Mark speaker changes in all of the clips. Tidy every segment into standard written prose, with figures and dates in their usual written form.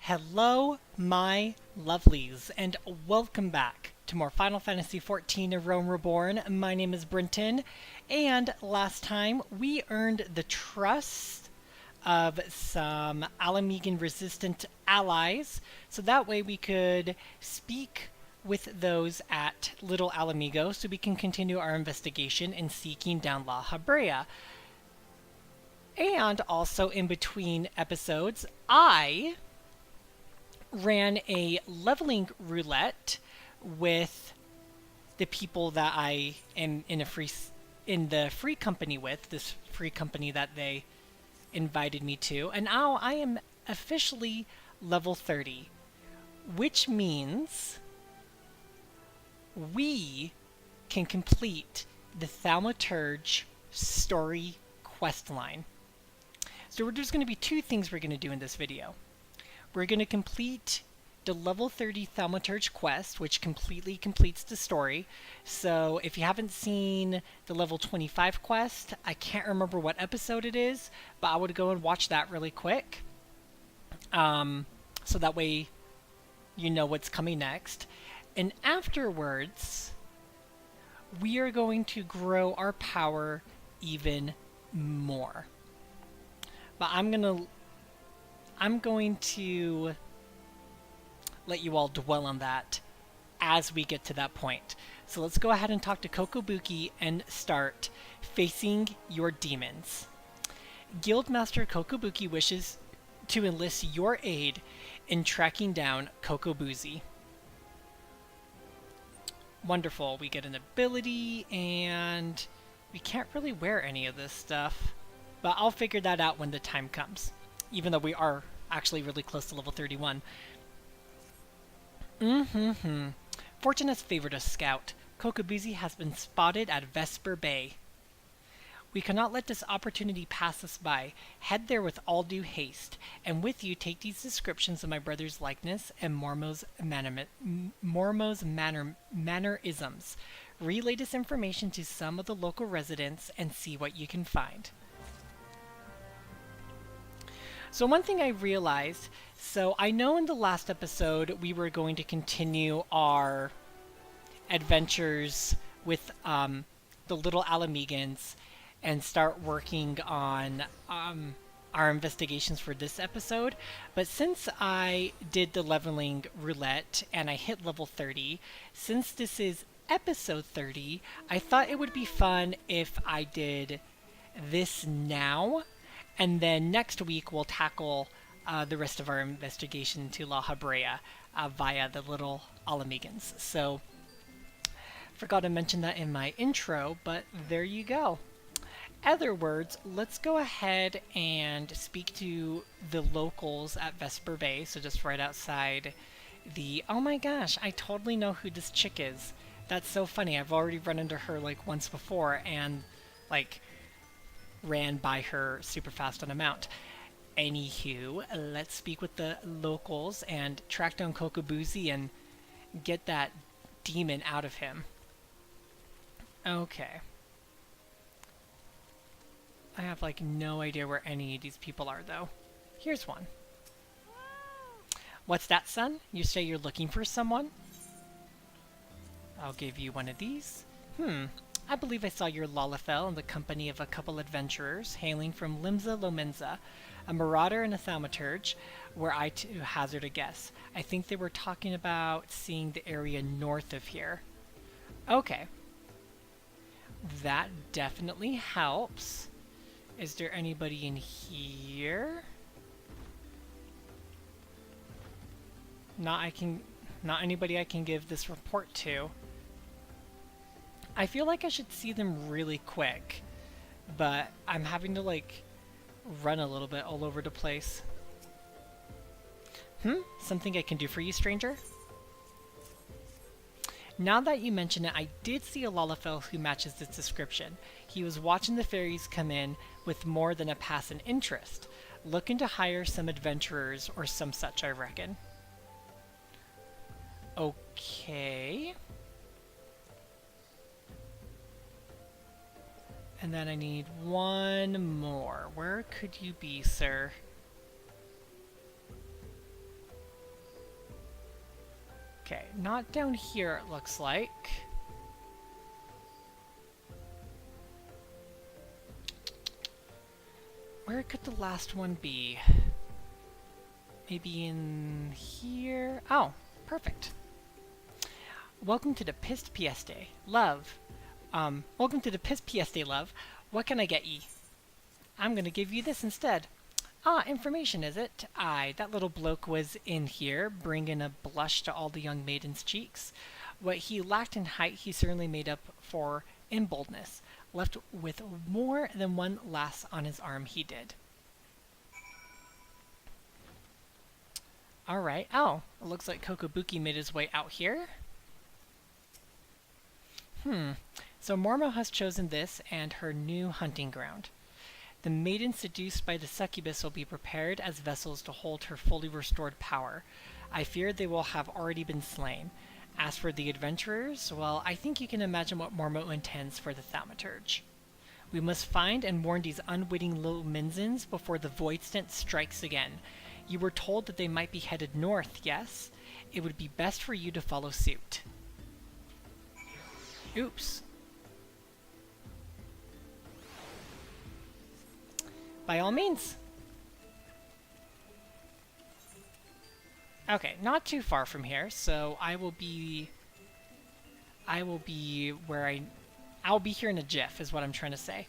Speaker 1: Hello, my lovelies, and welcome back to more Final Fantasy XIV Rome Reborn. My name is Brenton, and last time we earned the trust of some Alamegan resistant allies, so that way we could speak with those at Little Alamigo so we can continue our investigation in seeking down La Habrea. And also in between episodes, I ran a leveling roulette with the people that I am in the free company with, this free company that they invited me to, and now I am officially level 30, which means we can complete the Thaumaturge story questline. So there's going to be two things we're going to do in this video. We're going to complete the level 30 Thaumaturge quest, which completely completes the story. So if you haven't seen the level 25 quest, I can't remember what episode it is, but I would go and watch that really quick. So that way you know what's coming next. And afterwards, we are going to grow our power even more. But I'm going to let you all dwell on that as we get to that point. So let's go ahead and talk to Kokobuki and start facing your demons. Guildmaster Kokobuki wishes to enlist your aid in tracking down Kokobuzi. Wonderful. We get an ability, and we can't really wear any of this stuff. But I'll figure that out when the time comes, even though we are actually really close to level 31. Fortune has favored a scout. Kokobuzi has been spotted at Vesper Bay. We cannot let this opportunity pass us by. Head there with all due haste, and with you take these descriptions of my brother's likeness and Mormo's mannerisms. Relay this information to some of the local residents and see what you can find. So one thing I realized, so I know in the last episode we were going to continue our adventures with the Little Alamegans and start working on our investigations for this episode. But since I did the leveling roulette and I hit level 30, since this is episode 30, I thought it would be fun if I did this now. And then next week we'll tackle the rest of our investigation to La Habrea via the Little Alamegans. So, forgot to mention that in my intro, but there you go. Other words, let's go ahead and speak to the locals at Vesper Bay, so just right outside the... Oh my gosh, I totally know who this chick is. That's so funny. I've already run into her like once before and like ran by her super fast on a mount. Anywho, let's speak with the locals and track down Kokobuzi and get that demon out of him. Okay. I have like no idea where any of these people are though. Here's one. What's that, son? You say you're looking for someone? I'll give you one of these. I believe I saw your Lalafell in the company of a couple adventurers hailing from Limsa Lomenza, a marauder and a thaumaturge, were I to hazard a guess. I think they were talking about seeing the area north of here. Okay. That definitely helps. Is there anybody in here? Not anybody I can give this report to. I feel like I should see them really quick, but I'm having to like run a little bit all over the place. Something I can do for you, stranger? Now that you mention it, I did see a Lalafell who matches this description. He was watching the fairies come in with more than a passing interest, looking to hire some adventurers or some such, I reckon. Okay. And then I need one more. Where could you be, sir? Okay, not down here it looks like. Where could the last one be? Maybe in here? Oh, perfect. Welcome to the Pissed Pieste, love. Welcome to the Pissed Pieste, love. What can I get ye? I'm gonna give you this instead. Ah, information, is it? Aye, that little bloke was in here, bringing a blush to all the young maidens' cheeks. What he lacked in height, he certainly made up for in boldness. Left with more than one lass on his arm, he did. Alright, oh, it looks like Kokobuki made his way out here. So Mormo has chosen this and her new hunting ground. The maidens seduced by the succubus will be prepared as vessels to hold her fully restored power. I fear they will have already been slain. As for the adventurers, well, I think you can imagine what Mormo intends for the thaumaturge. We must find and warn these unwitting little minzens before the void stint strikes again. You were told that they might be headed north, yes? It would be best for you to follow suit. Oops. By all means. Okay, not too far from here, so I'll be here in a jiff, is what I'm trying to say.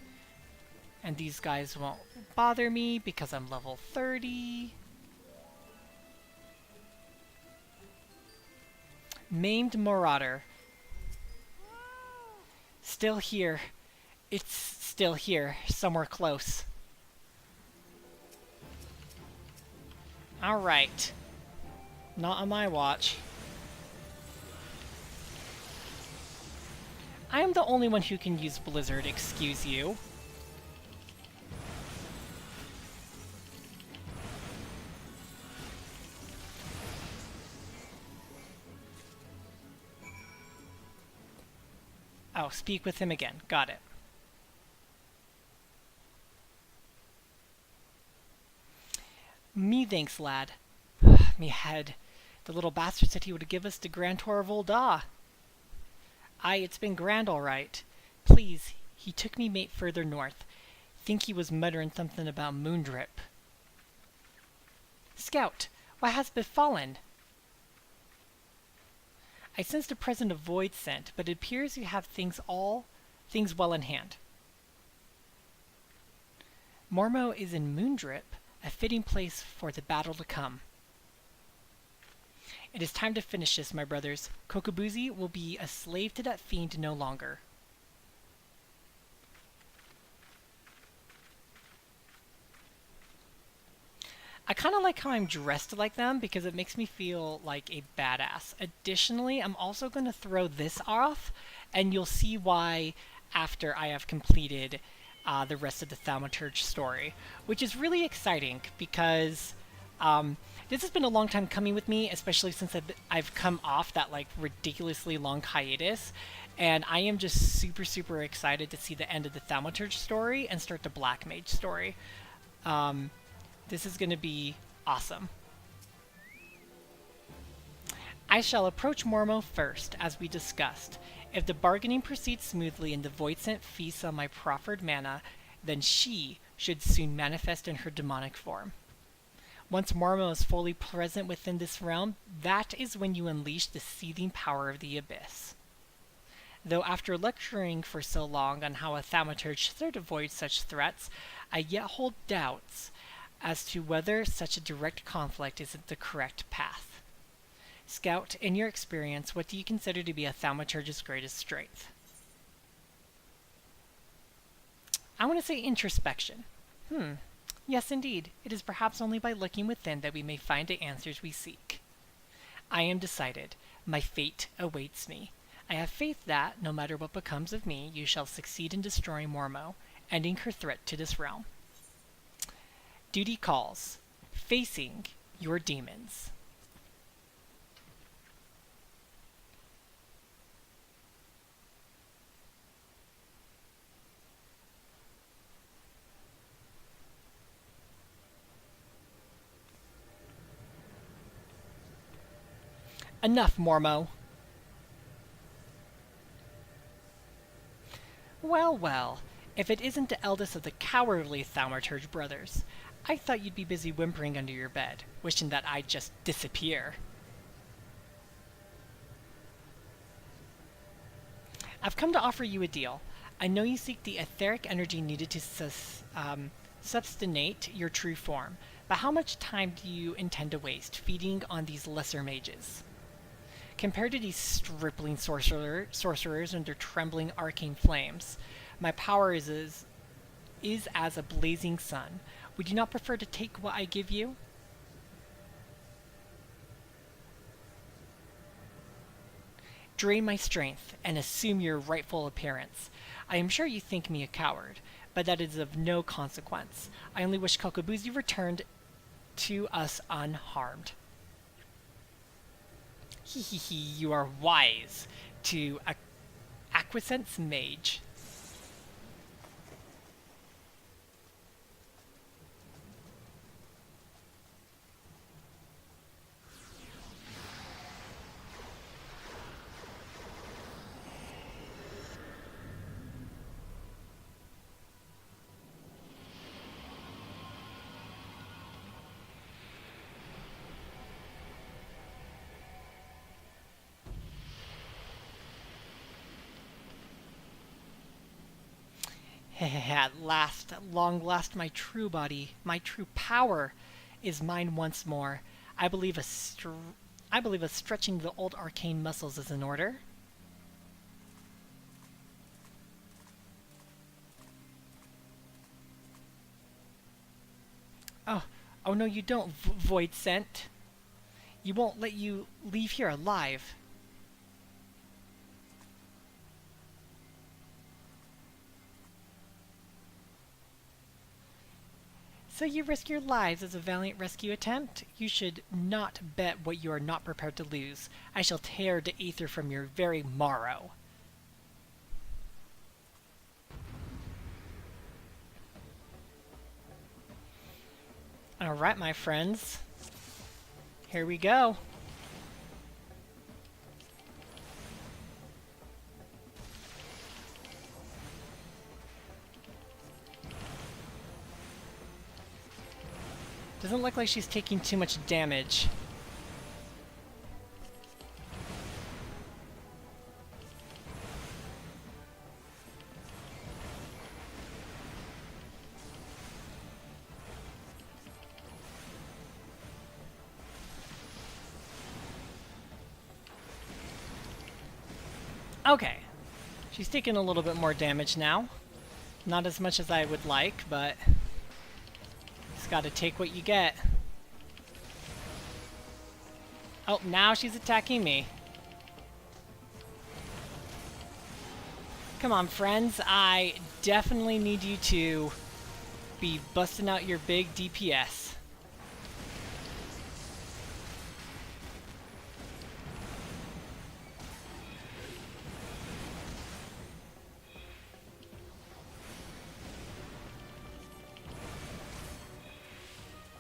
Speaker 1: And these guys won't bother me because I'm level 30. Maimed Marauder. Still here. It's still here, somewhere close. Alright. Not on my watch. I am the only one who can use Blizzard, excuse you. Oh, speak with him again. Got it. Me thanks, lad. Me head. The little bastard said he would give us the Grand Tour of Ul'dah. Aye, it's been grand all right. Please, he took me mate further north. Think he was muttering something about Moondrip. Scout, what has befallen? I sensed a present of void scent, but it appears you have things well in hand. Mormo is in Moondrip, a fitting place for the battle to come. It is time to finish this, my brothers. Kokobuzi will be a slave to that fiend no longer. I kind of like how I'm dressed like them because it makes me feel like a badass. Additionally, I'm also going to throw this off, and you'll see why after I have completed the rest of the Thaumaturge story, which is really exciting because this has been a long time coming with me, especially since I've come off that like ridiculously long hiatus, and I am just super, super excited to see the end of the Thaumaturge story and start the Black Mage story. This is going to be awesome. I shall approach Mormo first, as we discussed. If the bargaining proceeds smoothly and the Voidsent feasts on my proffered mana, then she should soon manifest in her demonic form. Once Mormo is fully present within this realm, that is when you unleash the seething power of the Abyss. Though after lecturing for so long on how a thaumaturge should avoid such threats, I yet hold doubts as to whether such a direct conflict is the correct path. Scout, in your experience, what do you consider to be a thaumaturge's greatest strength? I want to say introspection. Yes, indeed. It is perhaps only by looking within that we may find the answers we seek. I am decided. My fate awaits me. I have faith that, no matter what becomes of me, you shall succeed in destroying Mormo, ending her threat to this realm. Duty calls. Facing your demons. Enough, Mormo. Well, well, if it isn't the eldest of the cowardly Thaumaturge brothers, I thought you'd be busy whimpering under your bed, wishing that I'd just disappear. I've come to offer you a deal. I know you seek the etheric energy needed to substantiate your true form, but how much time do you intend to waste feeding on these lesser mages? Compared to these stripling sorcerers under trembling arcane flames, my power is as a blazing sun. Would you not prefer to take what I give you? Drain my strength and assume your rightful appearance. I am sure you think me a coward, but that is of no consequence. I only wish Kokobuzi returned to us unharmed. Hee, you are wise to acquiescence mage. At last, at long last, my true body, my true power, is mine once more. I believe stretching the old arcane muscles is in order. Oh no, you don't, Void Scent. You won't let you leave here alive. So you risk your lives as a valiant rescue attempt? You should not bet what you are not prepared to lose. I shall tear the ether from your very marrow. Alright, my friends. Here we go. Doesn't look like she's taking too much damage. Okay. She's taking a little bit more damage now. Not as much as I would like, but just gotta take what you get. Oh, now she's attacking me. Come on, friends. I definitely need you to be busting out your big DPS.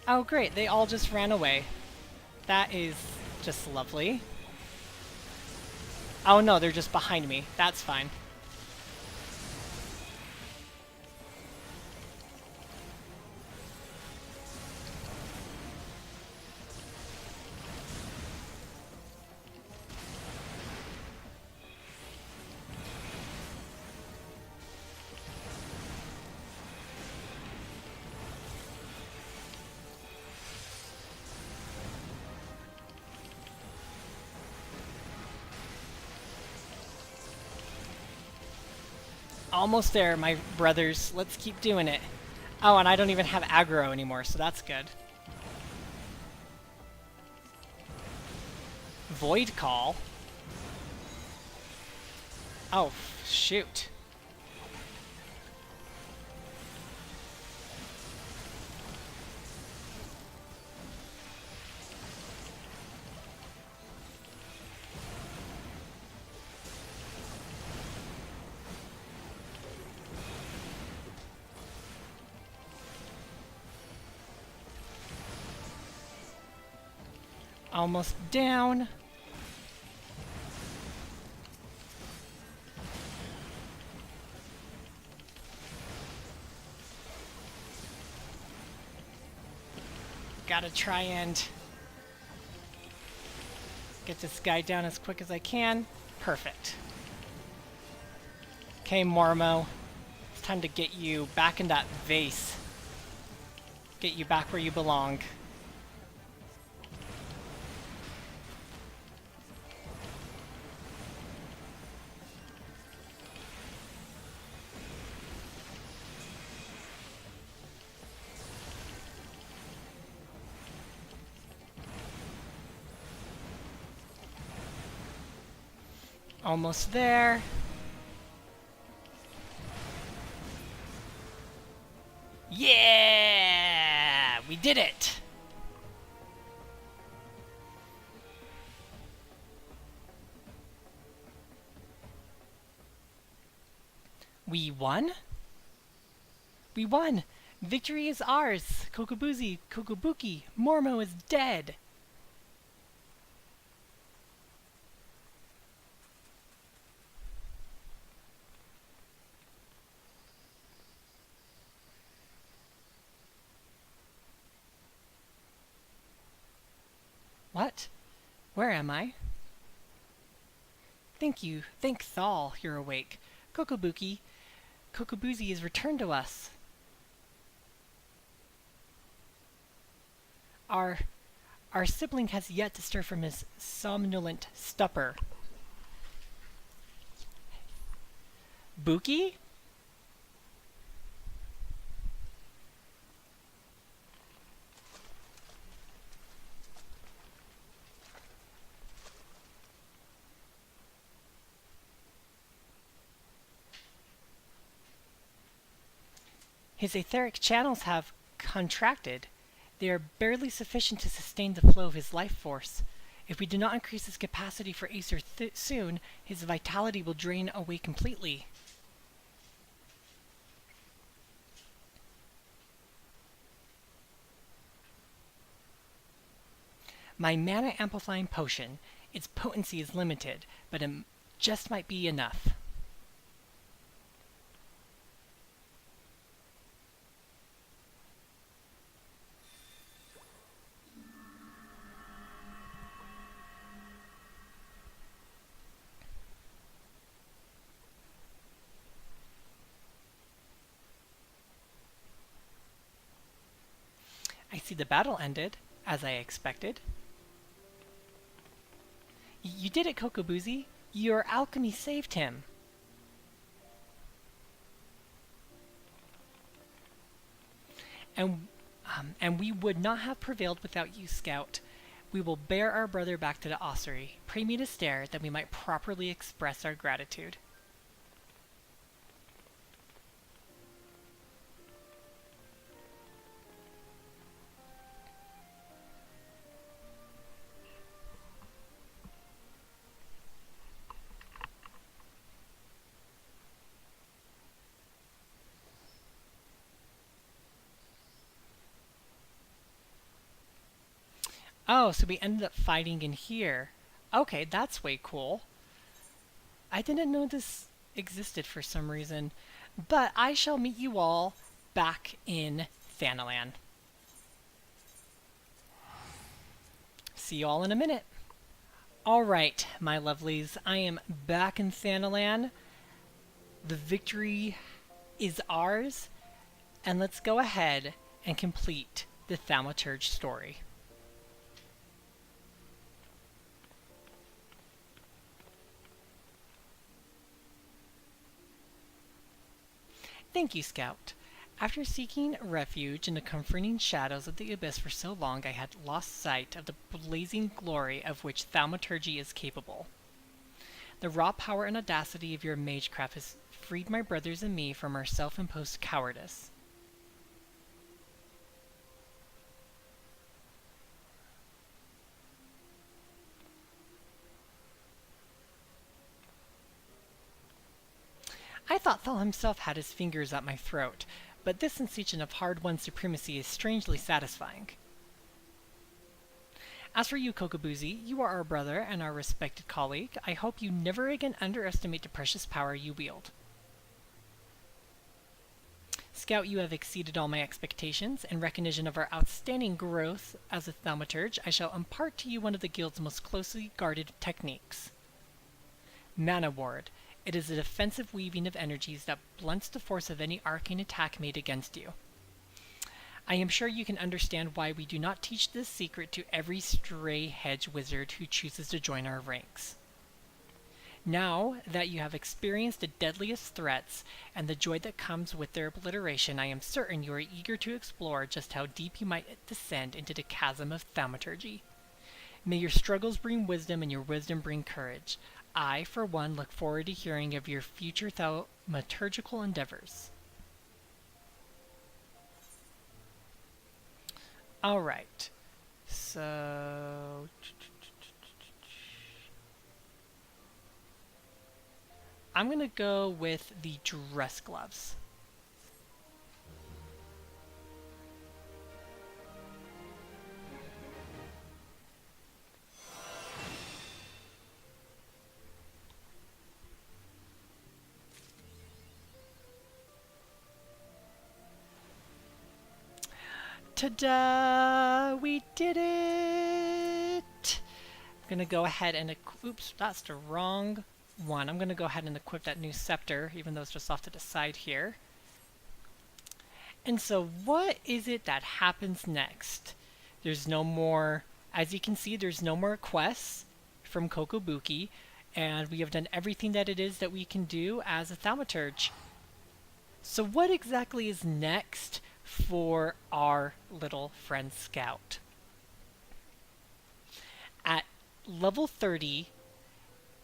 Speaker 1: Oh great, they all just ran away. That is just lovely. Oh no, they're just behind me. That's fine. Almost there, my brothers. Let's keep doing it. Oh, and I don't even have aggro anymore, so that's good. Void Call? Oh, shoot. Almost down. gotta try and get this guy down as quick as I can. Perfect. Okay, Mormo. It's time to get you back in that vase. Get you back where you belong. Almost there. Yeah! We did it! We won? We won! Victory is ours! Kokobuki, Mormo is dead! What? Where am I? Thank you. Thank Thal, you're awake. Kokobuki, Kokobuzi is returned to us. Our sibling has yet to stir from his somnolent stupor. Buki? His etheric channels have contracted. They are barely sufficient to sustain the flow of his life force. If we do not increase his capacity for Acer soon, his vitality will drain away completely. My mana amplifying potion. Its potency is limited, but it just might be enough. I see the battle ended, as I expected. You did it, Kokobuzi. Your alchemy saved him. And we would not have prevailed without you, Scout. We will bear our brother back to the ossuary. Pray me to stare, that we might properly express our gratitude. Oh, so we ended up fighting in here. Okay, that's way cool. I didn't know this existed for some reason. But I shall meet you all back in Thanalan. See you all in a minute. Alright, my lovelies, I am back in Thanalan. The victory is ours. And let's go ahead and complete the Thaumaturge story. Thank you, Scout. After seeking refuge in the comforting shadows of the abyss for so long, I had lost sight of the blazing glory of which thaumaturgy is capable. The raw power and audacity of your magecraft has freed my brothers and me from our self-imposed cowardice. I thought Thal himself had his fingers at my throat, but this sensation of hard-won supremacy is strangely satisfying. As for you, Kokobuzi, you are our brother and our respected colleague. I hope you never again underestimate the precious power you wield. Scout, you have exceeded all my expectations. In recognition of our outstanding growth as a thaumaturge, I shall impart to you one of the guild's most closely guarded techniques. Mana Ward. It is a defensive weaving of energies that blunts the force of any arcane attack made against you. I am sure you can understand why we do not teach this secret to every stray hedge wizard who chooses to join our ranks. Now that you have experienced the deadliest threats and the joy that comes with their obliteration, I am certain you are eager to explore just how deep you might descend into the chasm of thaumaturgy. May your struggles bring wisdom and your wisdom bring courage. I, for one, look forward to hearing of your future thaumaturgical endeavors. Alright, so... I'm going to go with the dress gloves. Ta-da! We did it! I'm going to go ahead and... Oops, that's the wrong one. I'm going to go ahead and equip that new scepter, even though it's just off to the side here. And so what is it that happens next? There's no more, as you can see, there's no more quests from Kokobuki, and we have done everything that it is that we can do as a thaumaturge. So what exactly is next for our little friend Scout? At level 30,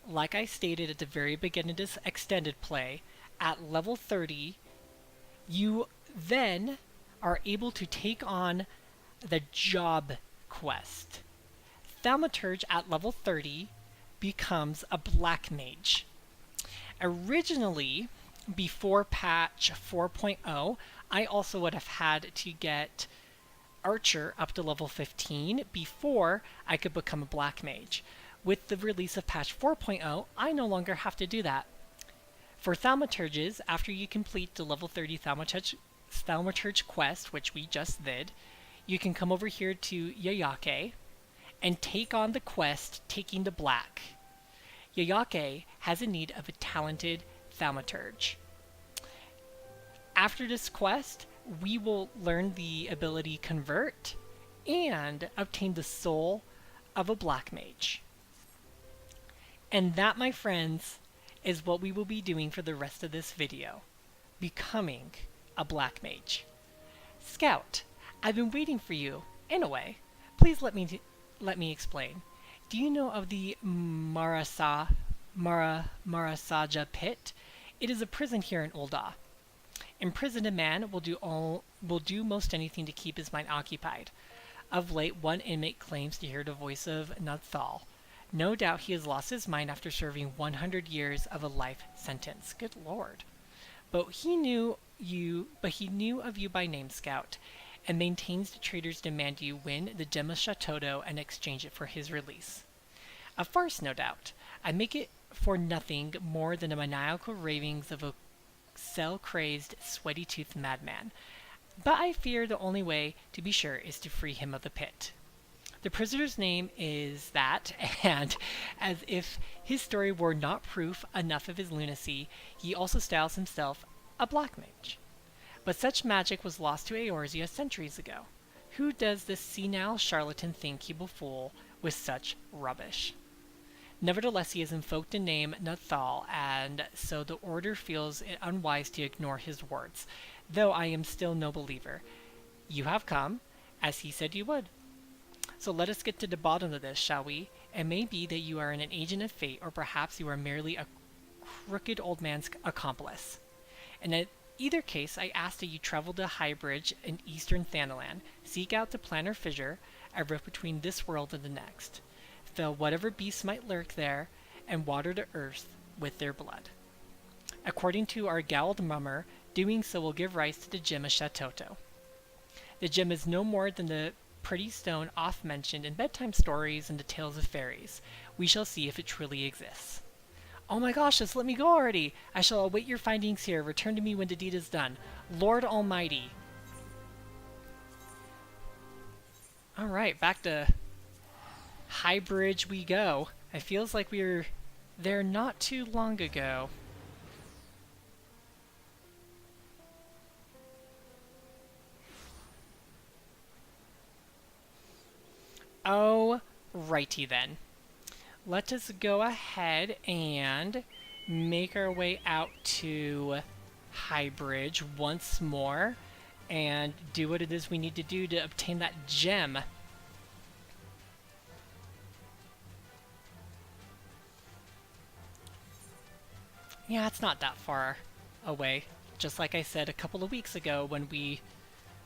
Speaker 1: like I stated at the very beginning of this extended play, at level 30, you then are able to take on the job quest. Thaumaturge at level 30 becomes a black mage. Originally, before patch 4.0, I also would have had to get Archer up to level 15 before I could become a black mage. With the release of patch 4.0, I no longer have to do that. For thaumaturges, after you complete the level 30 thaumaturge quest, which we just did, you can come over here to Yayake and take on the quest Taking the Black. Yayake has a need of a talented thaumaturge. After this quest, we will learn the ability Convert and obtain the soul of a black mage. And that, my friends, is what we will be doing for the rest of this video. Becoming a black mage. Scout, I've been waiting for you, in a way. Please let me explain. Do you know of the Marasaja pit? It is a prison here in Ul'dah. Imprisoned man will do most anything to keep his mind occupied. Of late, one inmate claims to hear the voice of Nathal. No doubt he has lost his mind after serving 100 years of a life sentence. Good lord. But he knew of you by name, Scout, and maintains the traitors demand you win the gem of Shatoto and exchange it for his release. A farce, no doubt. I make it for nothing more than the maniacal ravings of a cell-crazed, sweaty-toothed madman. But I fear the only way to be sure is to free him of the pit. The prisoner's name is that, and as if his story were not proof enough of his lunacy, he also styles himself a black mage. But such magic was lost to Eorzea centuries ago. Who does this senile charlatan think he will fool with such rubbish? Nevertheless, he has invoked the name Nathal, and so the order feels it unwise to ignore his words, though I am still no believer. You have come, as he said you would. So let us get to the bottom of this, shall we? It may be that you are an agent of fate, or perhaps you are merely a crooked old man's accomplice. In either case, I ask that you travel to Highbridge in eastern Thanalan, seek out the planar fissure, a rift between this world and the next. Fell whatever beasts might lurk there, and water the earth with their blood. According to our Gowled Mummer, doing so will give rise to the gem of Shatoto. The gem is no more than the pretty stone oft mentioned in bedtime stories and the tales of fairies. We shall see if it truly exists. Oh my gosh, just let me go already. I shall await your findings here. Return to me when the deed is done. Lord Almighty. Alright, back to High Bridge we go. It feels like we were there not too long ago. Oh, righty then. Let us go ahead and make our way out to High Bridge once more and do what it is we need to do to obtain that gem. Yeah, it's not that far away. Just like I said a couple of weeks ago when we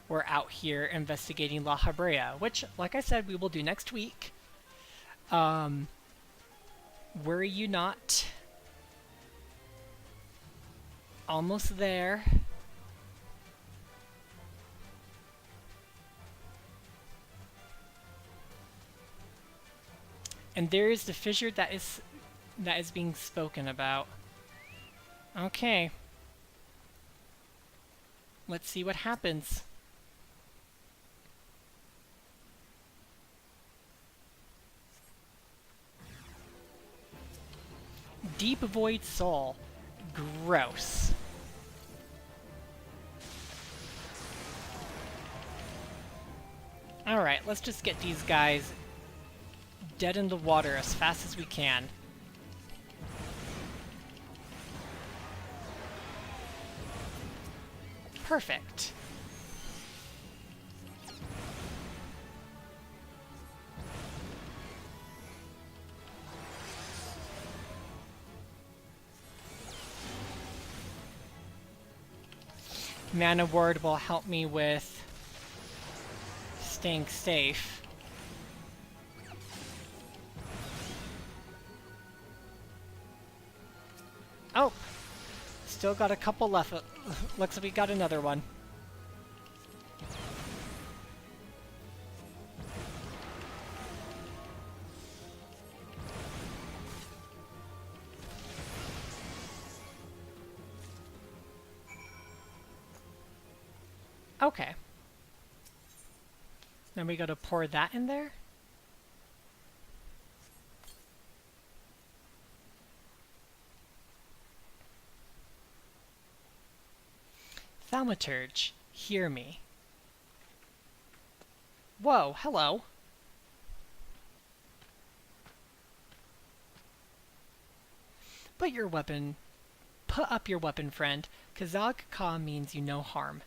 Speaker 1: were out here investigating La Habrea, which, like I said, we will do next week. Worry you not. Almost there. And there is the fissure that is being spoken about. Okay. Let's see what happens. Deep Void Soul. Gross. Alright, let's just get these guys dead in the water as fast as we can. Perfect. Mana Ward will help me with staying safe. Oh! Still got a couple left. Looks like we got another one. Okay. Then we gotta pour that in there. Thaumaturge, hear me. Whoa, hello. Put up your weapon, friend. Kazag Ka means you no harm.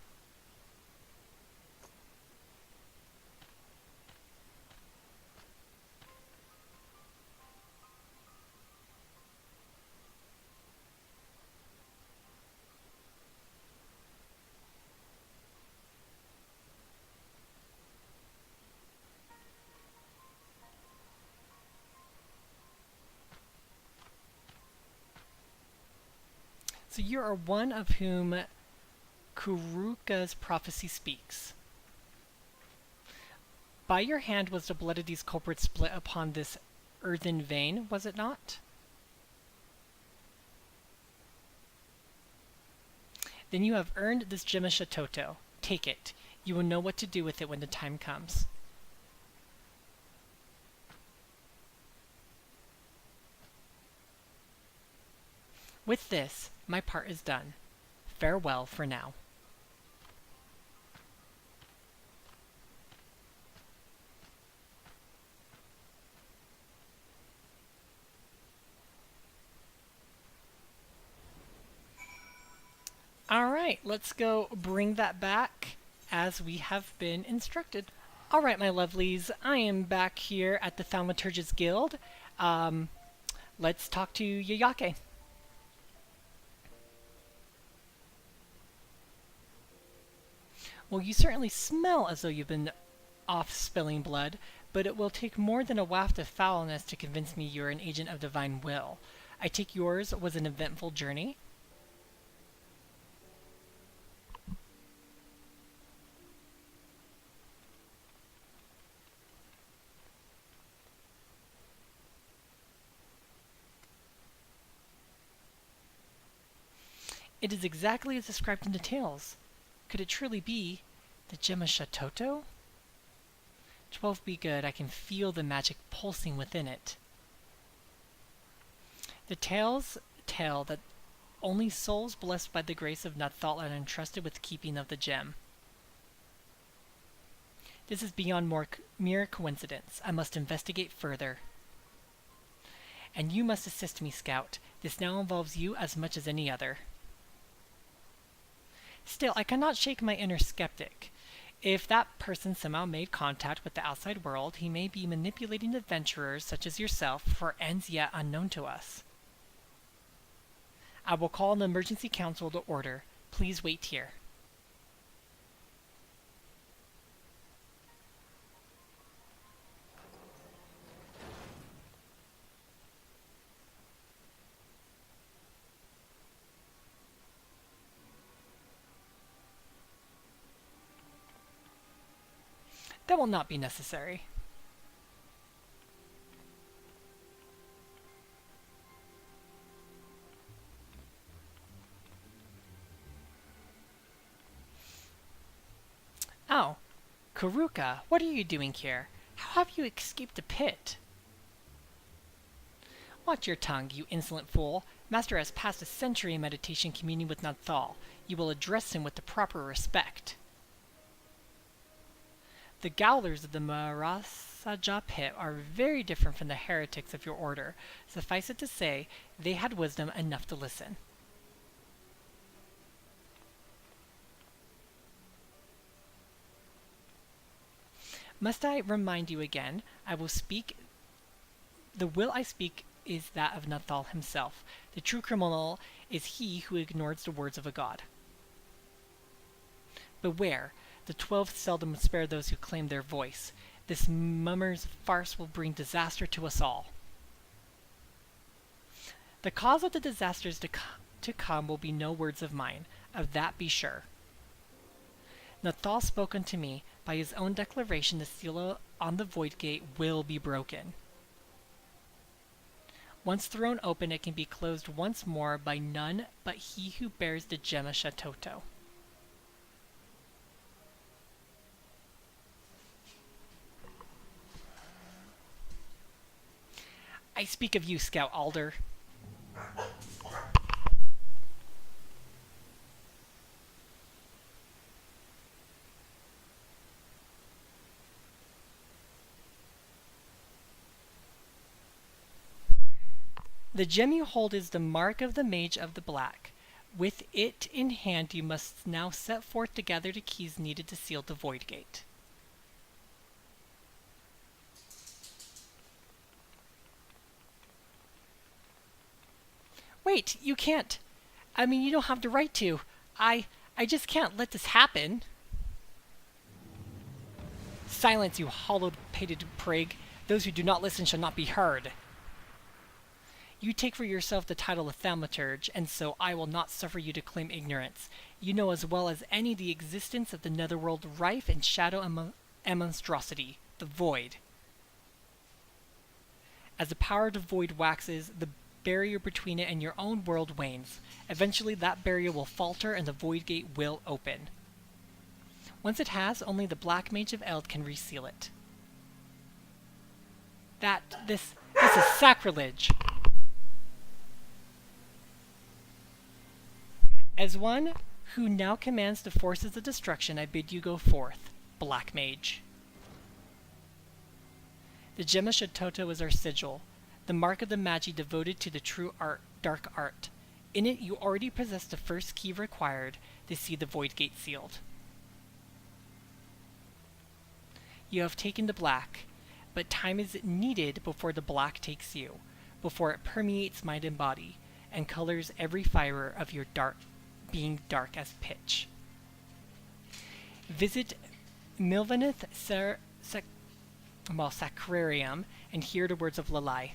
Speaker 1: So you are one of whom Kuruka's prophecy speaks. By your hand was the blood of these culprits split upon this earthen vein, was it not? Then you have earned this Gemisha Toto. Take it. You will know what to do with it when the time comes. With this, my part is done. Farewell for now. Alright, let's go bring that back as we have been instructed. Alright, my lovelies, I am back here at the Thaumaturge's Guild. Let's talk to Yayake. Well, you certainly smell as though you've been off spilling blood, but it will take more than a waft of foulness to convince me you're an agent of divine will. I take yours was an eventful journey. It is exactly as described in the tales. Could it truly be the Gemma Shatoto? 12 be good, I can feel the magic pulsing within it. The tales tell that only souls blessed by the grace of Nathal are entrusted with keeping of the gem. This is beyond mere coincidence. I must investigate further. And you must assist me, Scout. This now involves you as much as any other. Still, I cannot shake my inner skeptic. If that person somehow made contact with the outside world, he may be manipulating adventurers such as yourself for ends yet unknown to us. I will call an emergency council to order. Please wait here. That will not be necessary. Oh, Karuka, what are you doing here? How have you escaped the pit? Watch your tongue, you insolent fool. Master has passed a century in meditation communing with Nathal. You will address him with the proper respect. The Gowlers of the Marasaja pit are very different from the heretics of your order. Suffice it to say, they had wisdom enough to listen. Must I remind you again, the will I speak is that of Nathal himself. The true criminal is he who ignores the words of a god. Beware, the 12 seldom spare those who claim their voice. This mummer's farce will bring disaster to us all. The cause of the disasters to come will be no words of mine, of that be sure. Nathal spoke unto me, by his own declaration the seal on the void gate will be broken. Once thrown open, it can be closed once more by none but he who bears the Gemma Shatoto. I speak of you, Scout Alder. The gem you hold is the mark of the Mage of the Black. With it in hand, you must now set forth to gather the keys needed to seal the void gate. Wait, you can't. I mean, you don't have the right to. I just can't let this happen. Silence, you hollow-pated prig. Those who do not listen shall not be heard. You take for yourself the title of thaumaturge, and so I will not suffer you to claim ignorance. You know as well as any the existence of the netherworld rife in shadow and monstrosity, the void. As the power of the void waxes, the barrier between it and your own world wanes. Eventually that barrier will falter and the void gate will open. Once it has, only the Black Mage of Eld can reseal it. This is sacrilege! As one who now commands the forces of destruction, I bid you go forth, Black Mage. The Gemma Shatoto is our sigil, the mark of the Magi devoted to the true dark art. In it you already possess the first key required to see the void gate sealed. You have taken the black, but time is needed before the black takes you, before it permeates mind and body, and colors every fiber of your being dark as pitch. Visit Milvaneth Sacrarium and hear the words of Lalai.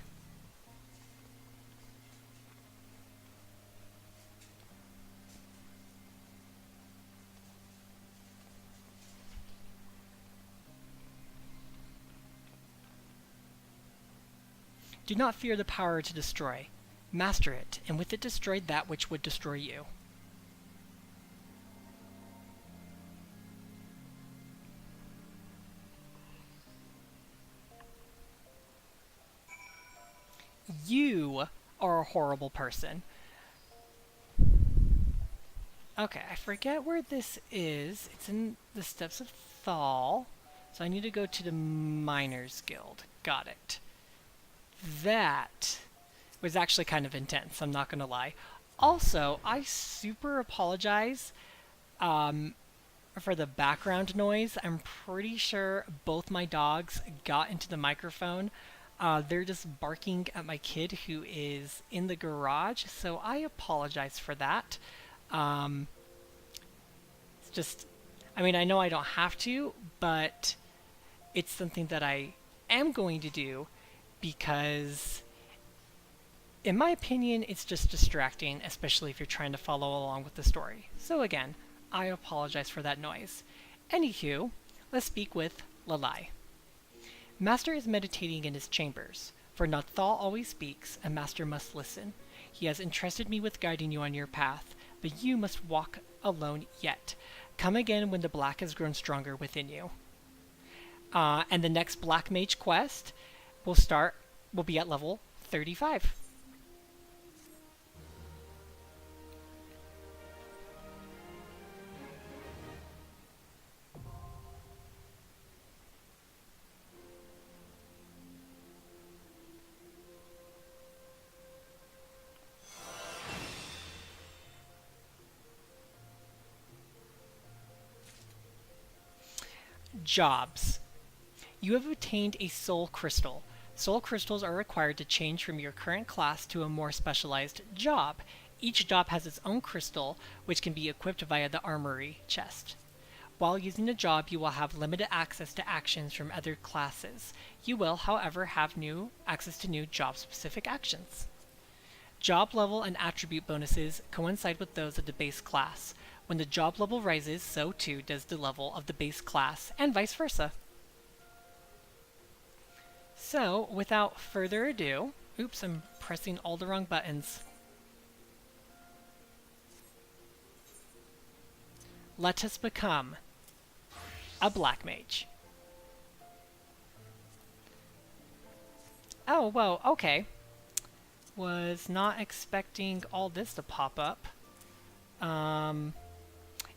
Speaker 1: Do not fear the power to destroy. Master it, and with it destroy that which would destroy you. You are a horrible person. Okay, I forget where this is. It's in the Steps of Thal. So I need to go to the Miners Guild. Got it. That was actually kind of intense, I'm not gonna lie. Also, I super apologize for the background noise. I'm pretty sure both my dogs got into the microphone. They're just barking at my kid who is in the garage, so I apologize for that. Um, it's just, I mean, I know I don't have to, but it's something that I am going to do because, in my opinion, it's just distracting, especially if you're trying to follow along with the story. So again, I apologize for that noise. Anywho, let's speak with Lalai. Master is meditating in his chambers, for Nathal always speaks, and Master must listen. He has entrusted me with guiding you on your path, but you must walk alone yet. Come again when the black has grown stronger within you. And the next Black Mage quest will be at level 35. Jobs. You have obtained a Soul Crystal. Soul Crystals are required to change from your current class to a more specialized job. Each job has its own crystal, which can be equipped via the armory chest. While using the job, you will have limited access to actions from other classes. You will, however, have access to new job-specific actions. Job level and attribute bonuses coincide with those of the base class. When the job level rises, so too does the level of the base class, and vice versa. So, without further ado, oops, I'm pressing all the wrong buttons. Let us become a Black Mage. Oh, whoa, okay. Was not expecting all this to pop up.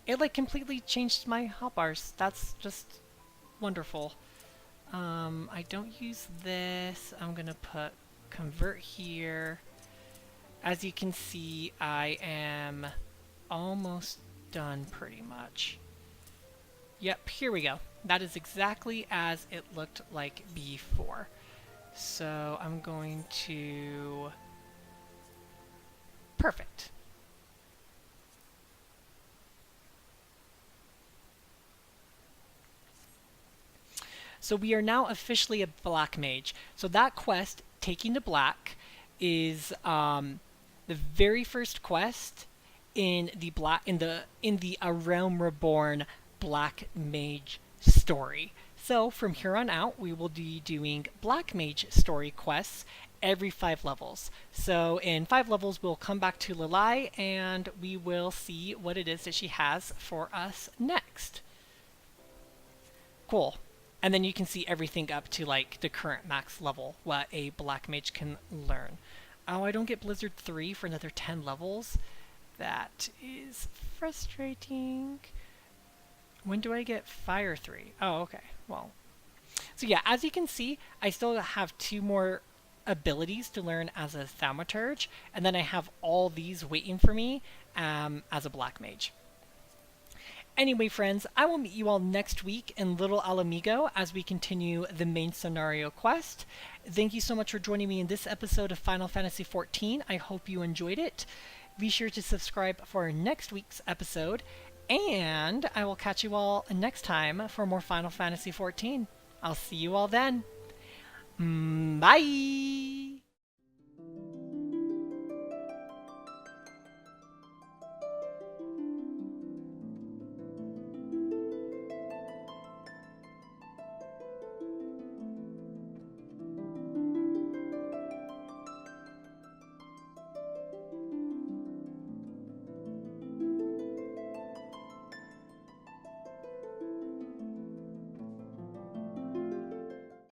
Speaker 1: It like completely changed my hotbars. That's just wonderful. I don't use this. I'm gonna put convert here. As you can see, I am almost done pretty much. Yep, here we go. That is exactly as it looked like before. So I'm going to... Perfect. So we are now officially a Black Mage. So that quest, Taking the Black, is the very first quest in the A Realm Reborn Black Mage story. So from here on out, we will be doing Black Mage story quests every 5 levels. So in 5 levels, we'll come back to Lalai and we will see what it is that she has for us next. Cool. And then you can see everything up to like the current max level, what a Black Mage can learn. Oh, I don't get Blizzard 3 for another 10 levels. That is frustrating. When do I get Fire 3? Oh, okay. Well. So yeah, as you can see, I still have 2 more abilities to learn as a Thaumaturge, and then I have all these waiting for me as a Black Mage. Anyway, friends, I will meet you all next week in Little Alamigo as we continue the main scenario quest. Thank you so much for joining me in this episode of Final Fantasy XIV. I hope you enjoyed it. Be sure to subscribe for next week's episode, and I will catch you all next time for more Final Fantasy XIV. I'll see you all then. Bye!